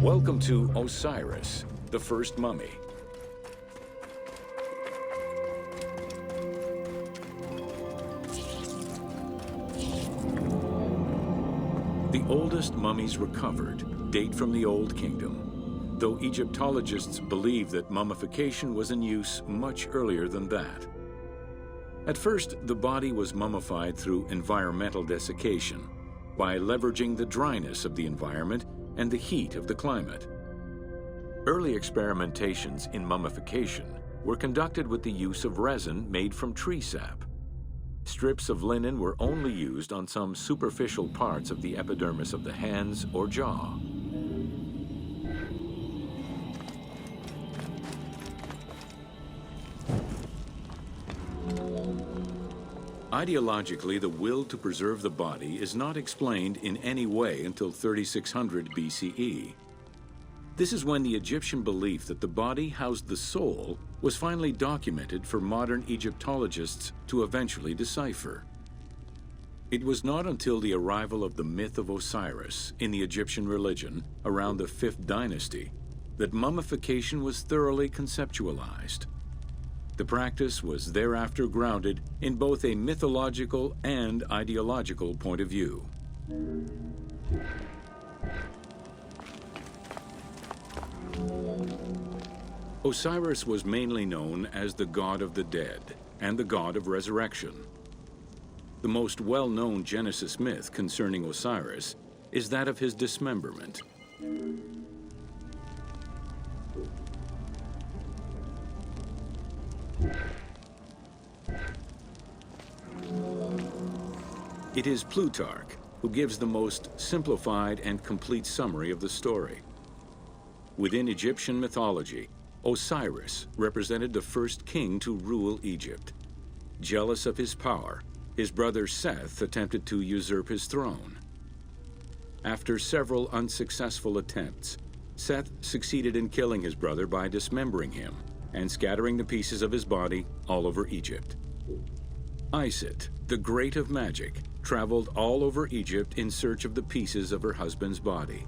Welcome to Osiris, the first mummy. The oldest mummies recovered date from the Old Kingdom, though Egyptologists believe that mummification was in use much earlier than that. At first, the body was mummified through environmental desiccation, by leveraging the dryness of the environment and the heat of the climate. Early experimentations in mummification were conducted with the use of resin made from tree sap. Strips of linen were only used on some superficial parts of the epidermis of the hands or jaw. Ideologically, the will to preserve the body is not explained in any way until 3600 BCE. This is when the Egyptian belief that the body housed the soul was finally documented for modern Egyptologists to eventually decipher. It was not until the arrival of the myth of Osiris in the Egyptian religion around the 5th dynasty that mummification was thoroughly conceptualized. The practice was thereafter grounded in both a mythological and ideological point of view. Osiris was mainly known as the god of the dead and the god of resurrection. The most well-known Genesis myth concerning Osiris is that of his dismemberment. It is Plutarch who gives the most simplified and complete summary of the story. Within Egyptian mythology, Osiris represented the first king to rule Egypt. Jealous of his power, his brother Seth attempted to usurp his throne. After several unsuccessful attempts, Seth succeeded in killing his brother by dismembering him and scattering the pieces of his body all over Egypt. Isis, the Great of Magic, traveled all over Egypt in search of the pieces of her husband's body.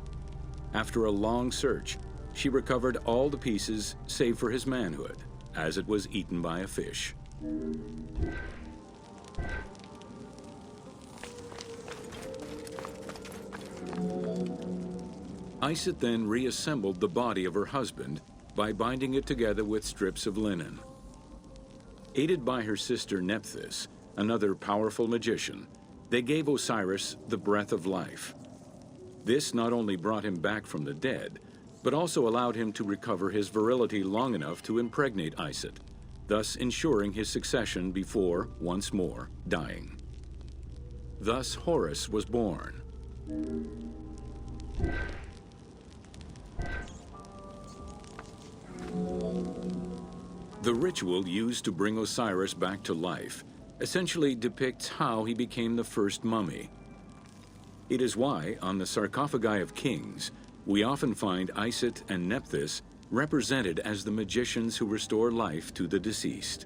After a long search, she recovered all the pieces save for his manhood, as it was eaten by a fish. Isis then reassembled the body of her husband by binding it together with strips of linen. Aided by her sister Nephthys, another powerful magician, they gave Osiris the breath of life. This not only brought him back from the dead, but also allowed him to recover his virility long enough to impregnate Isis, thus ensuring his succession before, once more, dying. Thus Horus was born. The ritual used to bring Osiris back to life essentially depicts how he became the first mummy. It is why, on the sarcophagi of kings, we often find Isis and Nephthys represented as the magicians who restore life to the deceased.